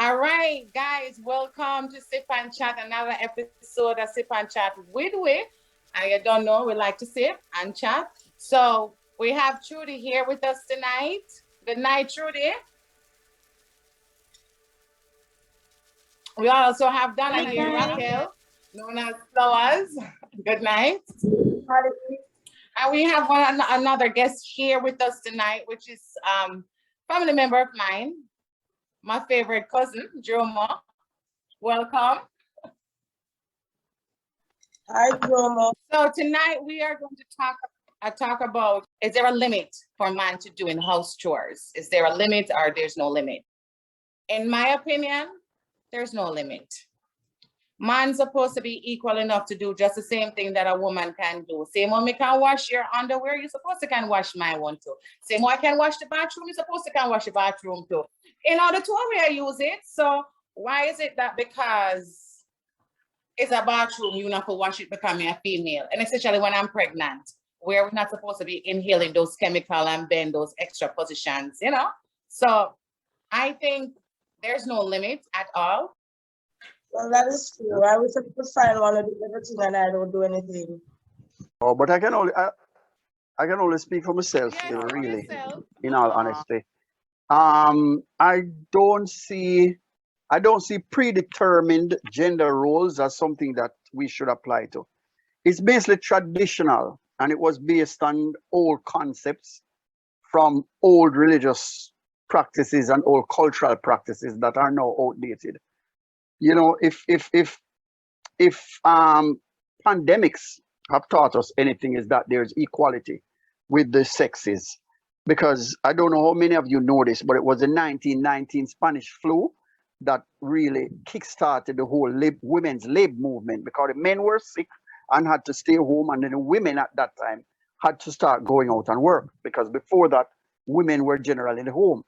All right, guys, welcome to Sip and Chat, another episode of Sip and Chat with we. I don't know, we like to sip and chat. So we have Trudy here with us tonight. Good night, Trudy. We also have Donna here, Raquel, known as Flowers. Good night. And we have another guest here with us tonight, which is family member of mine, my favorite cousin, Jomo. Welcome. Hi, Jomo. So tonight we are going to talk about, is there a limit for a man to doing house chores? Is there a limit or there's no limit? In my opinion, there's no limit. Man's supposed to be equal enough to do just the same thing that a woman can do. Same way me can wash your underwear, you're supposed to can wash my one too. Same way I can wash the bathroom, you're supposed to can wash the bathroom too. In order to I use it. So why is it that because it's a bathroom, you not to wash it because I'm a female? And especially when I'm pregnant, where we're not supposed to be inhaling those chemicals and bend those extra positions, you know? So I think there's no limit at all. Well, that is true. I was supposed to find one to do everything and I don't do anything. Oh, but I can only speak for myself, Yes, you know, really, yourself. in all honesty. I don't see predetermined gender roles as something that we should apply to. It's basically traditional, and it was based on old concepts from old religious practices and old cultural practices that are now outdated. You know, if pandemics have taught us anything, is that there's equality with the sexes. Because I don't know how many of you know this, but it was the 1919 Spanish flu that really kickstarted the whole women's labor movement, because the men were sick and had to stay home, and then the women at that time had to start going out and work, because before that, women were generally in the home.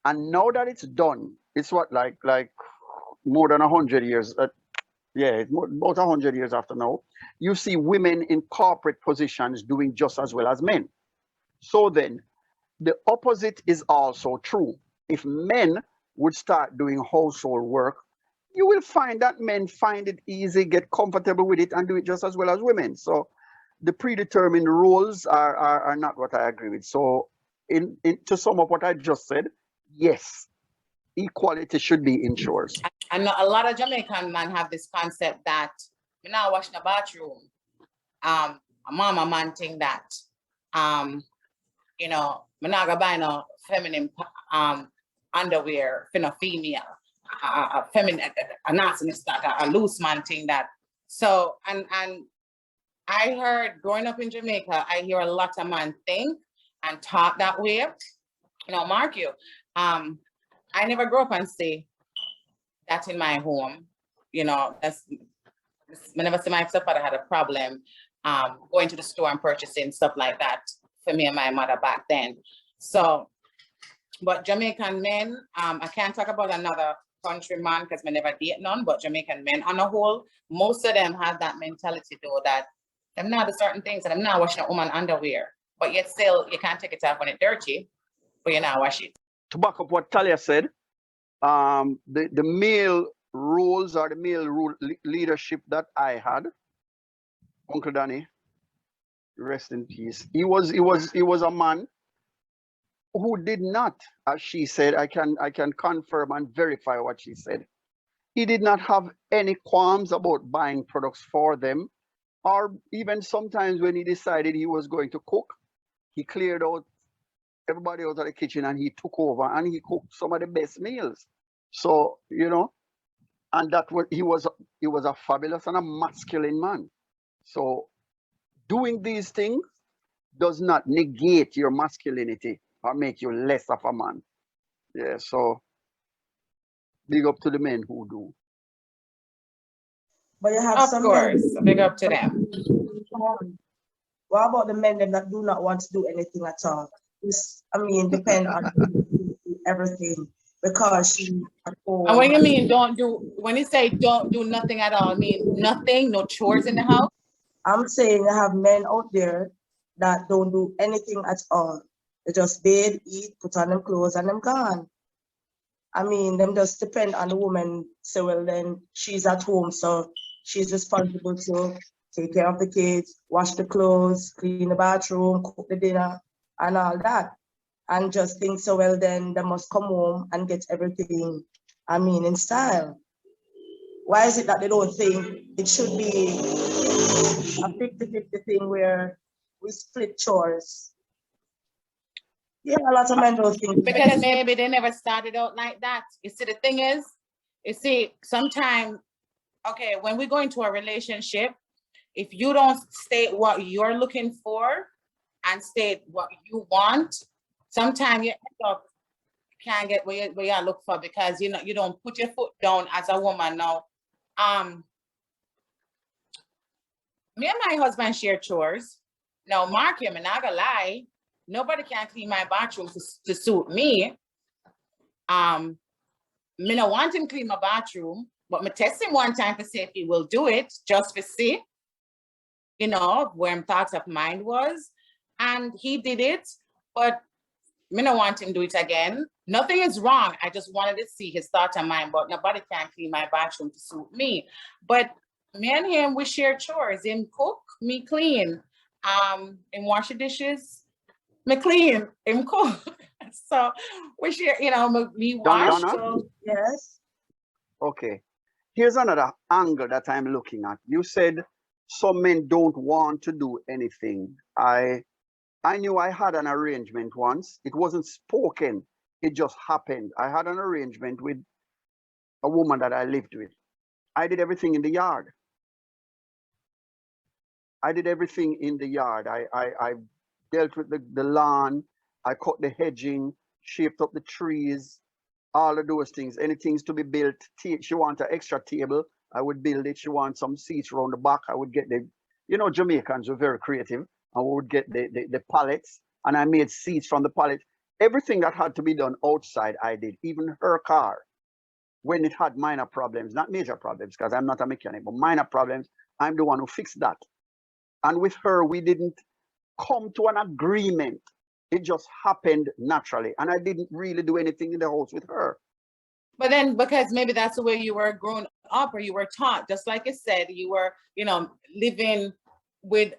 And now that it's done, it's what, like more than 100 years, it's about 100 years after now, you see women in corporate positions doing just as well as men. So then, the opposite is also true. If men would start doing household work, you will find that men find it easy, get comfortable with it, and do it just as well as women. So the predetermined roles are not what I agree with. So to sum up what I just said, yes, equality should be in chores. I know a lot of Jamaican men have this concept that me now wash the bathroom. A mama man think that you know, me not gonna buy no feminine underwear for no female. A feminine, a nastiness that a loose man thing that. So and I heard growing up in Jamaica, I hear a lot of men think and talk that way. You know, mark you. I never grew up and say that in my home. You know, that's whenever my stepfather had a problem going to the store and purchasing stuff like that for me and my mother back then. So, but Jamaican men, I can't talk about another country man because I never date none, but Jamaican men on the whole, most of them have that mentality though that them not the certain things and I'm not washing a woman underwear, but yet still you can't take it off when it's dirty, but you not wash it. To back up what Taye said, the male roles or the male leadership that I had, Uncle Danny, rest in peace. He was a man who did not, as she said, I can confirm and verify what she said. He did not have any qualms about buying products for them, or even sometimes when he decided he was going to cook, he cleared out everybody out of the kitchen and he took over and he cooked some of the best meals. So, you know, and that was he was a fabulous and a masculine man. So doing these things does not negate your masculinity or make you less of a man. Yeah, so big up to the men who do. But you have Of some course, men. big up to them. What about the men that do not want to do anything at all? It's, I mean, depend on everything because she. And what do you mean don't do, when you say don't do nothing at all, I mean nothing, no chores in the house? I'm saying you have men out there that don't do anything at all. They just bathe, eat, put on them clothes, and them gone. I mean, them just depend on the woman. So, well, then she's at home, so she's responsible to take care of the kids, wash the clothes, clean the bathroom, cook the dinner, and all that. And just think, so, well, then they must come home and get everything, I mean, in style. Why is it that they don't think it should be a 50-50 thing where we split chores? Yeah, a lot of men don't think. Because maybe they never started out like that. You see, the thing is, you see, sometimes, okay, when we go into a relationship, if you don't state what you're looking for and state what you want, sometimes you end up can't get where you look for, because you know you don't put your foot down as a woman now. Me and my husband share chores. Now, mark him, and not gonna lie, nobody can clean my bathroom to suit me. Me no want him clean my bathroom, but me test him one time to see if he will do it, just to see, you know, where him thoughts of mind was. And he did it, but me no want him do it again. Nothing is wrong. I just wanted to see his thoughts of mind, but nobody can clean my bathroom to suit me. But me and him, we share chores. Him cook, me clean. Him wash the dishes, me clean, him cook. So we share, you know, me wash. Donna? So Yes. Okay. Here's another angle that I'm looking at. You said some men don't want to do anything. I knew I had an arrangement once. It wasn't spoken. It just happened. I had an arrangement with a woman that I lived with. I did everything in the yard. I did everything in the yard. I dealt with the lawn. I cut the hedging, shaped up the trees, all of those things. Anything to be built. She wants an extra table, I would build it. She wants some seats around the back. I would get the, you know, Jamaicans were very creative. I would get the pallets, and I made seats from the pallet. Everything that had to be done outside, I did. Even her car, when it had minor problems, not major problems, because I'm not a mechanic, but minor problems, I'm the one who fixed that. And with her, we didn't come to an agreement. It just happened naturally. And I didn't really do anything in the house with her. but then, because maybe that's the way you were grown up, or you were taught, just like you said, you were, you know, living with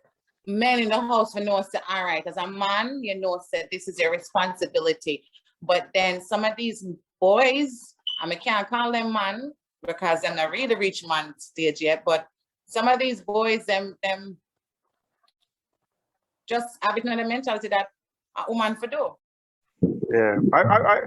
men in the house who know, say, all right, as a man, you know, said this is your responsibility. But then some of these boys, I mean, can't call them man because they're not really reach man stage yet, but some of these boys, them just having the mentality that a woman for do. Yeah, I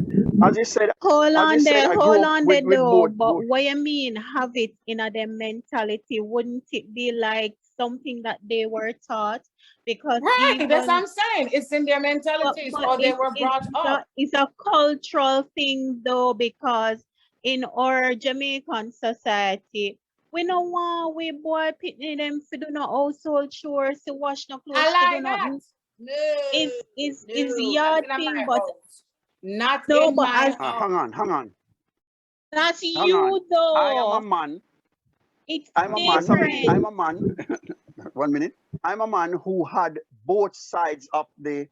as you said, Hold on there, I grew hold up on with there though. both. But what you mean, have it in a their mentality? Wouldn't it be like something that they were taught? Because Right, even that's what I'm saying. It's in their mentalities, or they were brought up. it's a cultural thing though, because in our Jamaican society, we don't want we boy picnic them to do no household chores, to wash no clothes, to I do like that. nothing. No, Is no, your not in thing, my but house. Not no, in but my as house. Hang on. that's Hang you on. I am a though. man. It's I'm a man. different. I'm a man. 1 minute. I'm a man who had both sides of the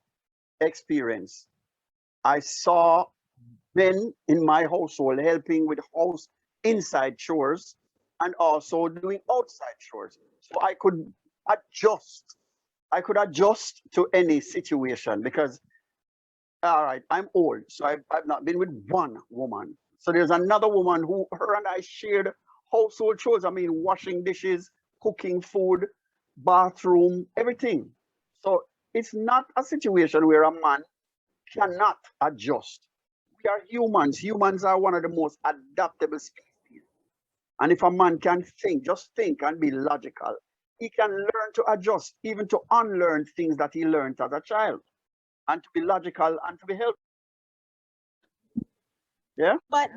experience. I saw men in my household helping with house inside chores and also doing outside chores. So I could adjust. I could adjust to any situation because, all right, I'm old, so I've not been with one woman. So there's another woman who, her and I shared household chores. I mean, washing dishes, cooking food, bathroom, everything. So it's not a situation where a man cannot adjust. We are humans. Humans are one of the most adaptable species. And if a man can think, just think and be logical, he can learn to adjust, even to unlearn things that he learned as a child, and to be logical and to be helpful. Yeah. But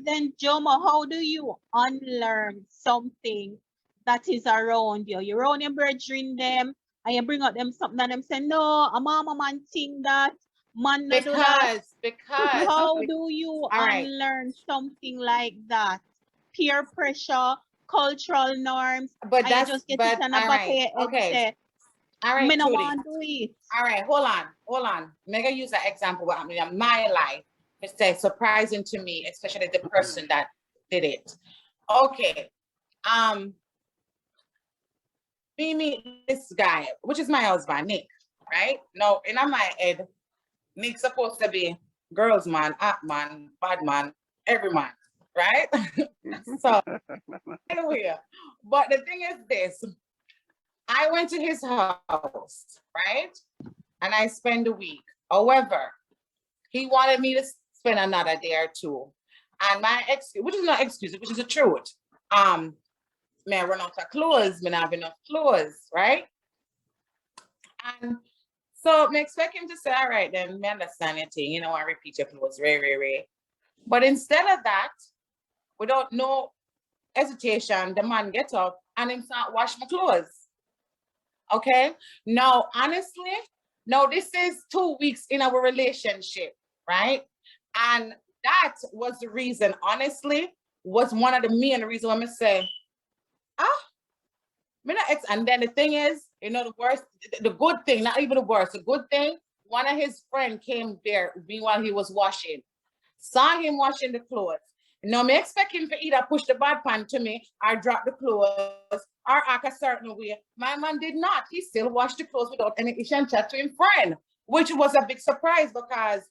then Jomo, how do you unlearn something that is around you? You're around your brethren them, and you bring up them something and them say, no, a mama man think that, man not do that. Because How do you right. unlearn something like that? Peer pressure, cultural norms, But and that's you just get but it on the all back of right. your head, Okay. say, All right, me no Trudy. want to do it. All right, hold on. Mega use an example what happened in my life. it's surprising to me, especially the person that did it. Okay. Me meet this guy, which is my husband, Nick, right? Now, in my head, Nick's supposed to be girls man, hot man, bad man, every man, right? So anyway, but the thing is this, I went to his house, right? And I spent a week. However, he wanted me to spend another day or two. And my excuse, which is not excuse, which is the truth. May I run out of clothes, may not have enough clothes, right? And so I expect him to say, all right, then me understand your thing, you know, I repeat your clothes, ray. But instead of that, without no hesitation, the man get up and him start wash my clothes. Okay. Now, honestly, now this is 2 weeks in our relationship, right? And that was the reason, honestly, was one of the main reasons I'm say, and then the thing is, you know, the worst, the good thing, not even the worst, the good thing, one of his friends came there while he was washing, saw him washing the clothes. Now, me expect him to either push the bad pan to me or drop the clothes or act a certain way. My man did not. He still washed the clothes without any issue and chat to his friend, which was a big surprise because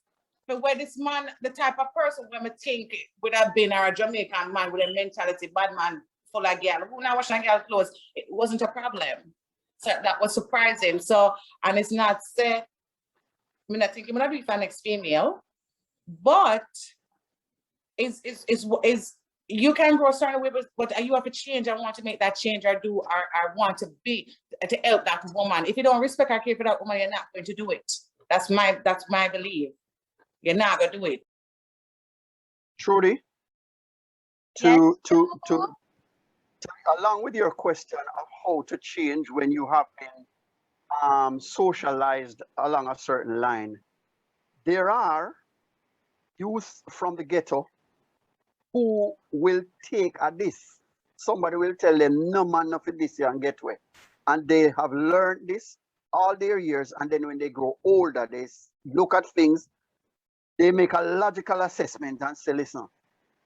for where this man, the type of person when I think would have been a Jamaican man with a mentality, bad man, full of girl, who now washing girl clothes, it wasn't a problem. So that was surprising. So, and it's not say, I mean, I think I'm gonna be the next female, but is you can grow a certain way, but you have to change. I want to make that change or do, or I want to be to help that woman. If you don't respect or care for that woman, you're not going to do it. That's my belief. You're not gonna do it. Trudy, Yes. to along with your question of how to change when you have been socialized along a certain line, there are youth from the ghetto who will take a this. Somebody will tell them, no man, nothing this year and get away. And they have learned this all their years. And then when they grow older, they look at things, they make a logical assessment and say, listen,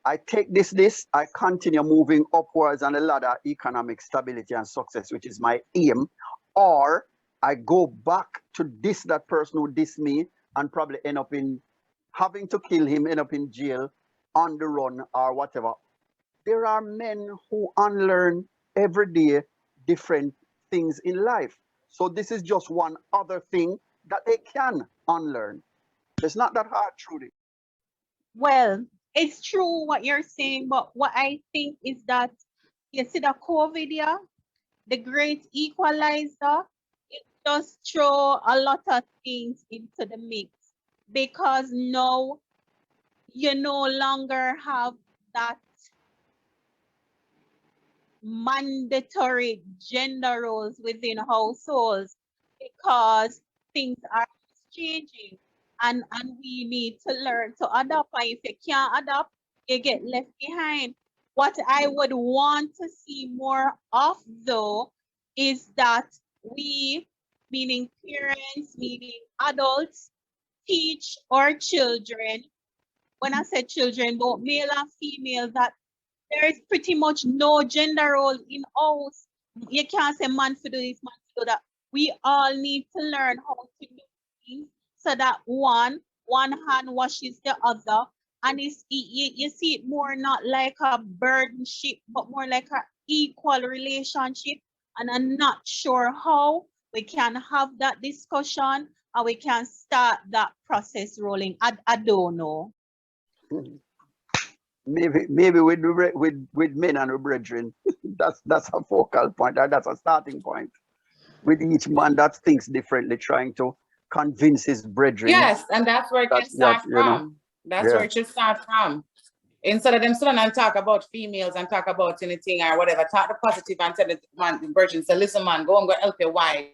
I take this, I continue moving upwards on the ladder, economic stability and success, which is my aim, or I go back to that person who dissed me and probably end up in having to kill him, end up in jail, on the run or whatever. There are men who unlearn every day different things in life. So this is just one other thing that they can unlearn. It's not that hard, Trudy. Well, it's true what you're saying, but what I think is that you see the COVID, yeah, the great equalizer, it does throw a lot of things into the mix because now you no longer have that mandatory gender roles within households because things are changing and we need to learn to adapt. And if you can't adapt, you get left behind. What I would want to see more of though is that we, meaning parents, meaning adults, teach our children, when I say children, both male and female, that there is pretty much no gender role in house. You can't say man to do this, man to do that. We all need to learn how to do things so that one hand washes the other. And you see it more not like a burdenship, but more like an equal relationship. And I'm not sure how we can have that discussion or we can start that process rolling. I don't know. Maybe with men and with brethren, that's a focal point. That's a starting point. With each man that thinks differently, trying to convince his brethren. Yes, and that's where it can start from. That's where it should start from. Instead of them sitting and talk about females and talk about anything or whatever, talk the positive and tell the man, the virgin, say, listen, man, go and go help your wife.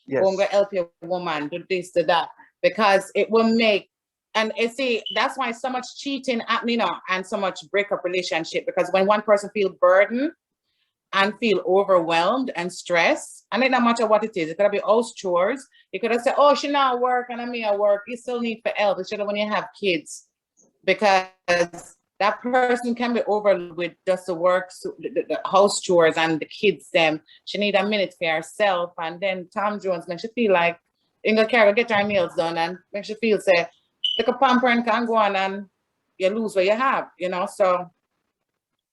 Yes. Go and go help your woman, do this, do that. Because it will make, and you see, that's why so much cheating happening and so much breakup relationship, because when one person feel burdened and feel overwhelmed and stressed, and it no matter what it is, it could be house chores. You could have said, oh, she not work and I'm at work. You still need for help, especially when you have kids. because that person can be overloaded with just the work, so the house chores and the kids them. She need a minute for herself, and then Tom Jones makes you feel like Inga Carroll get her nails done and makes you feel say, like a pampering can go on and you lose what you have, you know. So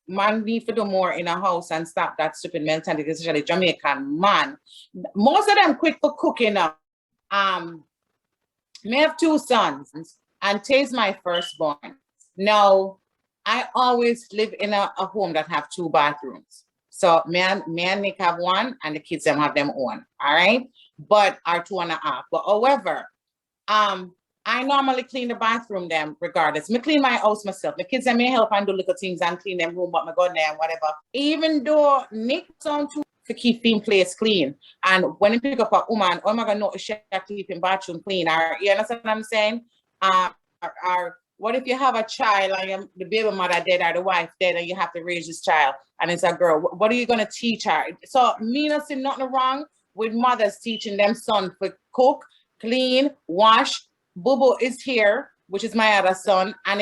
man need to do more in a house and stop that stupid mentality, especially Jamaican man. Most of them quick for cooking up. Me have 2 sons, and Taye's my firstborn. Now, I always live in a home that have 2 bathrooms. So me and Nick have 1, and the kids them have them own. All right, but are 2.5. But however, I normally clean the bathroom them regardless. Me clean my house myself. The kids and me help and do little things and clean them room, but me go there and whatever. Even though Nick sound too to keep him place clean. And when you pick up a woman, oh my God, no, she have to keep him bathroom clean. Or you understand what I'm saying? Or what if you have a child and the baby mother dead or the wife dead and you have to raise this child and it's a girl? What are you gonna teach her? So me not see nothing wrong with mothers teaching them son to cook, clean, wash. Bubu is here, which is my other son, and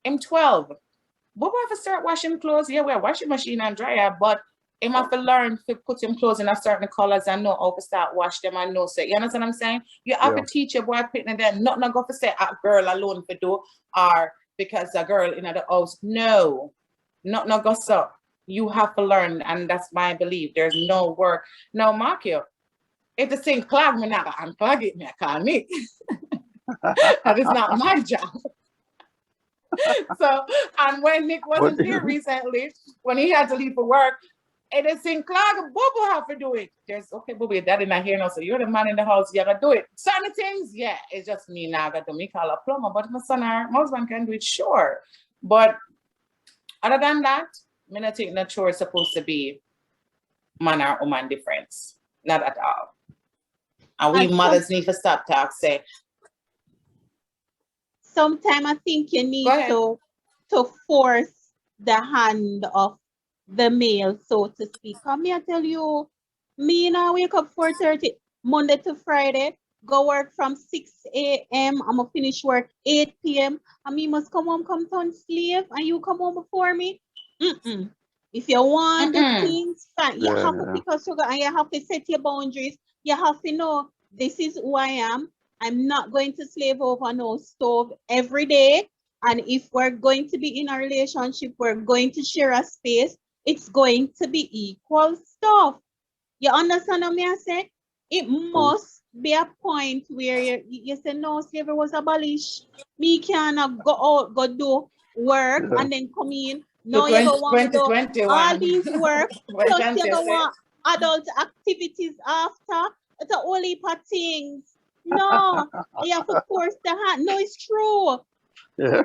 him 12. Bubu have to start washing clothes. Yeah, we're washing machine and dryer, but him have to learn to put him clothes in a certain colors and know how to start wash them and know. So you understand what I'm saying? You have to teach your boy picking them. Not go for say a girl alone for do or because a girl in the house. No, not go so. You have to learn, and that's my belief. There's no work. Now, mark you. If the thing clog me, not unclog it, me I call me. That is not my job. So, and when Nick wasn't here recently, when he had to leave for work, it is in clog, Bobo have to do it. There's okay, Bobo, your daddy not here now, so you're the man in the house, you gotta do it. Certain things, yeah, it's just me now, I got to make call a plumber, but my son or my husband can do it, sure. But other than that, I don't think that chore is supposed to be man or woman difference. Not at all. And we mothers need to stop talk, say. Sometimes I think you need to force the hand of the male, so to speak. Come here, tell you, me now wake up 4:30 Monday to Friday, go work from 6 a.m. I'm gonna finish work 8 p.m. and me must come home, come turn slave, and you come home before me. If you want the things, fine. You have to pick a sugar and you have to set your boundaries. You have to know this is who I am. I'm not going to slave over no stove every day. And if we're going to be in a relationship, we're going to share a space, it's going to be equal stuff. You understand what I say? It must be a point where you say, no, slavery was abolished. Me cannot go out, go do work and then come in. No, you don't want to do all these work. Plus you don't want adult activities after. It's a whole heap of things. No, you have to force the hand. No, it's true.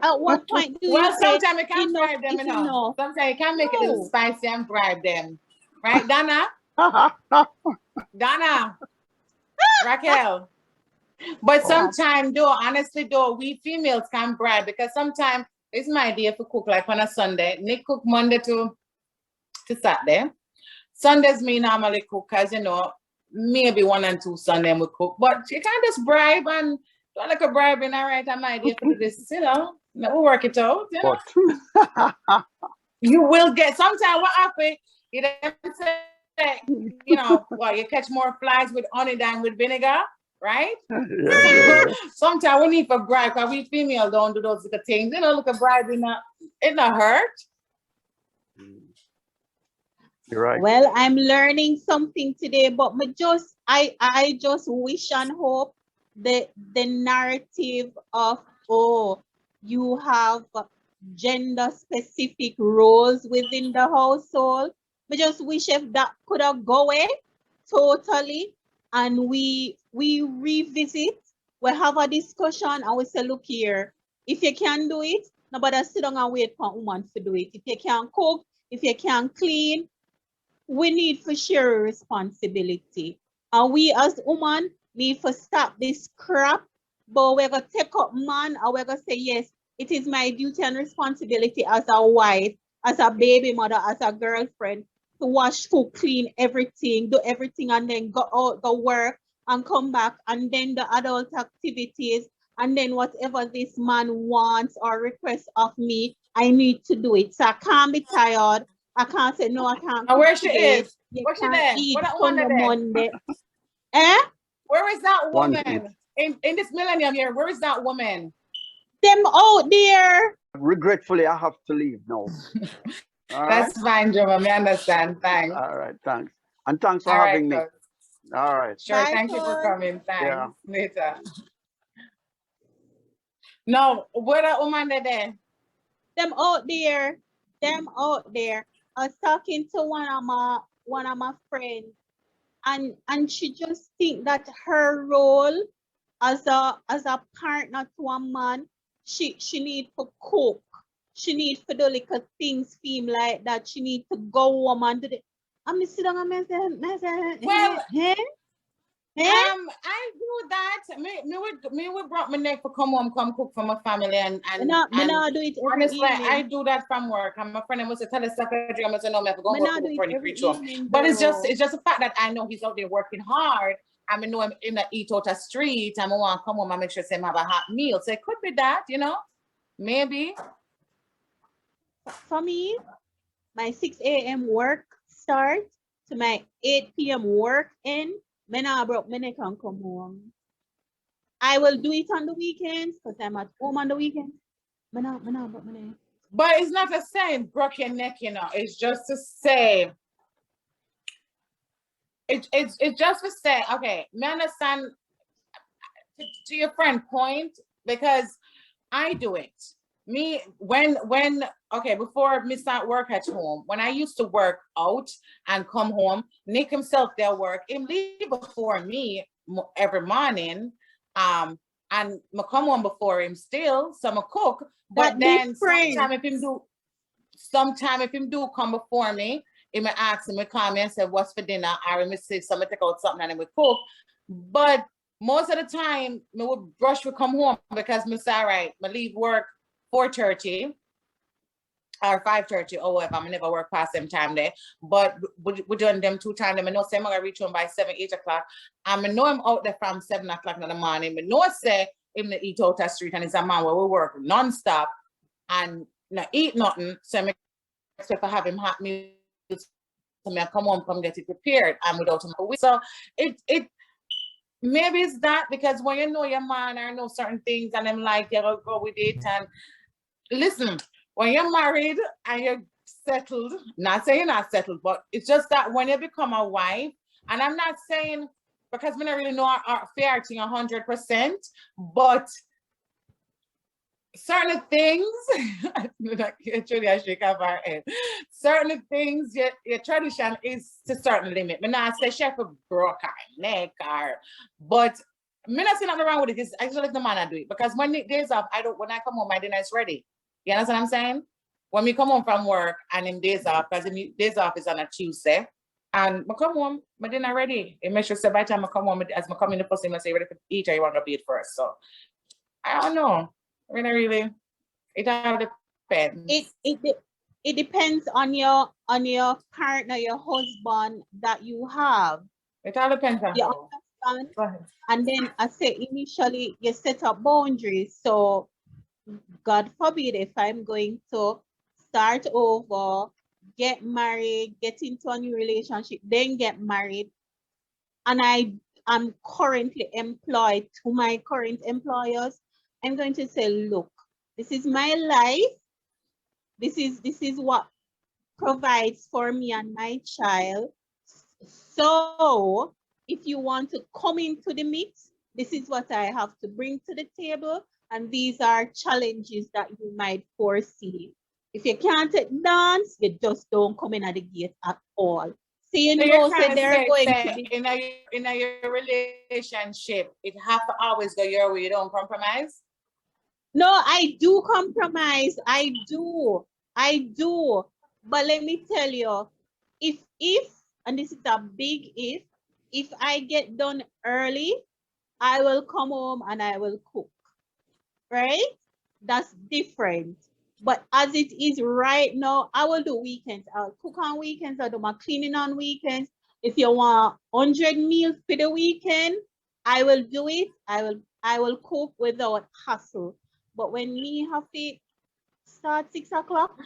At what point do you say, sometimes you can't bribe them, you know. Sometimes you can make it a little spicy and bribe them. Right, Donna? Donna? Raquel? But sometimes, though, honestly, though, we females can bribe because sometimes it's my idea to cook like on a Sunday. Nick cook Monday to Saturday. Sundays me normally cook because, you know, maybe 1 and 2 Sunday we cook. But you can't just bribe and do like a bribing, all right, I'm idea for this, you know. We'll work it out, you know. You will get, sometimes what happens, you don't say, you know, well, you catch more flies with honey than with vinegar, right? Sometimes we need for bribe because we female don't do those little things. You know, look at bribe it not hurt. You're right. Well, I'm learning something today, but I just wish and hope that the narrative of, oh, you have gender specific roles within the household. I just wish if that could have go away totally and we revisit, we have a discussion and we say, look here, if you can do it, nobody sit down and wait for a woman to do it. If you can cook, if you can clean, we need to share responsibility. And we as women need to stop this crap, but we're going to take up man and we're going to say, yes, it is my duty and responsibility as a wife, as a baby mother, as a girlfriend, to wash, cook, clean everything, do everything, and then go out, go work and come back. And then the adult activities and then whatever this man wants or requests of me, I need to do it. So I can't be tired. I can't say no, I can't. And where she today. is? You Where she can't there? eat Where that woman Sunday, there? Monday. Eh? Where is that One woman? In this millennium here, where is that woman? Them out there. Regretfully, I have to leave now. All right. That's fine, Jomo. I understand. Thanks. All right. Thanks. And thanks for All right, having me. cuz. All right. Sure. Bye, Thank you for cuz. coming. Thanks. Yeah. Later. No, where that woman there? Them out there. Them out there. I was talking to one of my friends, and she just think that her role as a partner to a man, she need to cook. She need to do little things seem like that. She need to go home and do the. I'm sit down and say, Well, I I do that. Me would brought my neck for come cook for my family and not do it every honestly, evening. I do that from work. I'm a friend. I must tell the secretary. I must know me have to go Me work not do for it the every preacher. evening, But it's though. just the fact that I know he's out there working hard. I know him in the eat out a street. I want to come home and make sure him have a hot meal. So it could be that, you know, maybe. For me, my 6 a.m. work start to my 8 p.m. work end. Me not broke my neck and come home. I will do it on the weekends because I'm at home on the weekends. Me not broke my neck. But it's not the same broke your neck, you know. It's just to say. It's just to say. Okay, me understand. To your friend point, because I do it. Me when okay, before me start work at home, when I used to work out and come home, Nick himself there work, him leave before me every morning. And me come home before him still, so me cook. But That then different. sometime if him do come before me, he may ask him, call me and say, what's for dinner? Or me say, so me take out something and then we cook. But most of the time, me would rush to come home because me say, all right, me leave work 4:30 or 5:30 or whatever. I never work past them time there. But we doing them 2 times. I know say I'm gonna reach home by 7, 8 o'clock. And I know I'm out there from 7 o'clock in the morning. I know say him to eat out the street and it's a man where we work non-stop and not eat nothing. So I expect to have him hot meals. So I come home, come get it prepared and without him. So it maybe it's that because when you know your man or know certain things and them like you go with it. And listen, when you're married and you're settled, not saying you're not settled, but it's just that when you become a wife, and I'm not saying because we don't really know our fair thing 100%, but certain things, certain things, your tradition is to certain limit. Me not say chef broke her neck or, but me not say nothing wrong with it. It's actually the man I do it because when the days off, when I come home, my dinner is ready. You understand what I'm saying? When we come home from work and in days off, because in days off is on a Tuesday, and I come home, my dinner ready. It makes sure so by the time I come home, as I come in the first thing, I say ready for eat or you want to be it first. So I don't know. Really, it all depends. It depends on your partner, your husband that you have. It all depends on You how. understand? Go ahead. And then I say initially you set up boundaries. So God forbid if I'm going to start over, get married, get into a new relationship, then get married, and I'm currently employed to my current employers, I'm going to say, look, this is my life. This is what provides for me and my child. So if you want to come into the mix, this is what I have to bring to the table. And these are challenges that you might foresee. If you can't dance, you just don't come in at the gate at all. So you know, so they're going to be in a relationship, it have to always go your way. You don't compromise. No, I do compromise. I do. But let me tell you, if, and this is a big if I get done early, I will come home and I will cook, right? That's different. But as it is right now, I will do weekends. I'll cook on weekends. I'll do my cleaning on weekends. If you want 100 meals for the weekend, I will do it. I I will cook without hassle. But when me have to start 6 o'clock,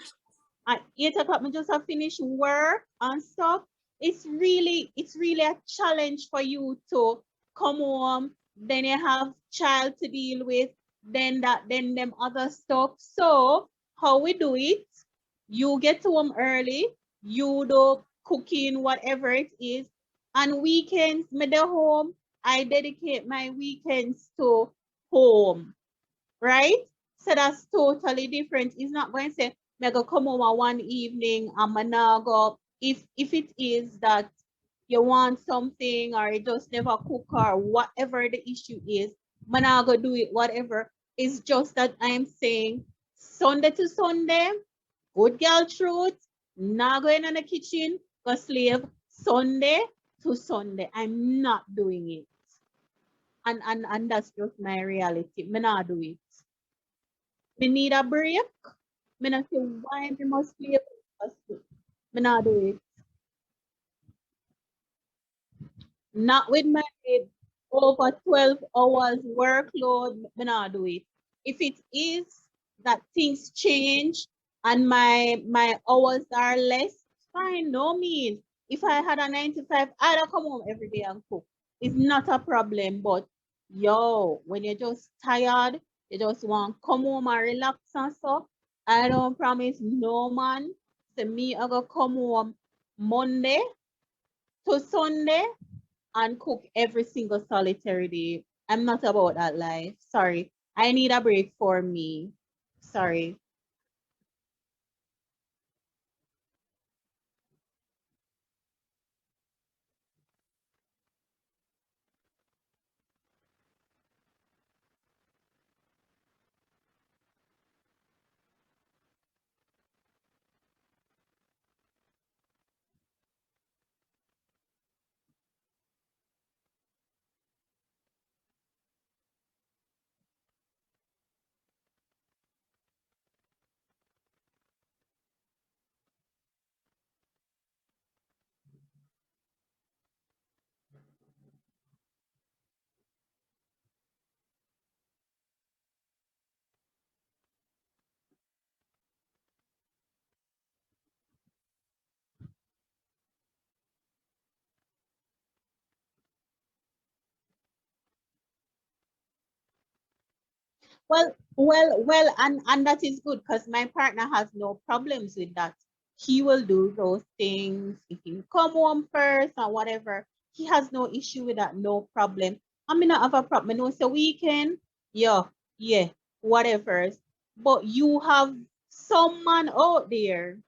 at 8 o'clock, me just have finished work and stuff. It's really a challenge for you to come home, then you have child to deal with, then them other stuff. So how we do it, you get home early, you do cooking, whatever it is, and weekends, me the home, I dedicate my weekends to home, right? So that's totally different. It's not going to say, me go come home on one evening and me now go, if it is that you want something or you just never cook or whatever the issue is, me now go do it, whatever. It's just that I'm saying Sunday to Sunday, good girl truth, not going in the kitchen, go slave Sunday to Sunday. I'm not doing it. And that's just my reality. Me not do it. Me need a break. Me not say why me must slave. Me not do it. Not with my over 12 hours workload, me not do it. If it is that things change and my hours are less, fine, no means. If I had a 9 to 5, I'd have come home every day and cook. It's not a problem, but yo, when you're just tired, you just want to come home and relax and stuff, I don't promise no man. So me, I go come home Monday to Sunday and cook every single solitary day. I'm not about that life. Sorry. I need a break for me. Sorry. Well, and that is good because my partner has no problems with that. He will do those things. If he come home first or whatever, he has no issue with that, no problem. I mean, not have a problem. No, it's a weekend, yeah, whatever. But you have some man out there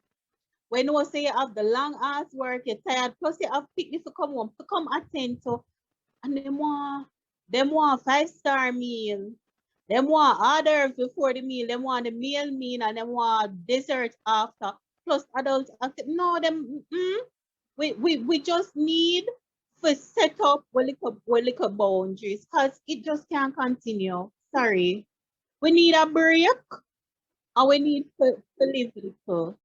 when you say you have the long ass work, you're tired, plus you have picnic to come home, to come attend to, and them want 5-star meal. Them want order before the meal. Them want the meal, and them want dessert after. Plus adult activity. No, them. We just need to set up little boundaries because it just can't continue. Sorry. We need a break and we need to live little.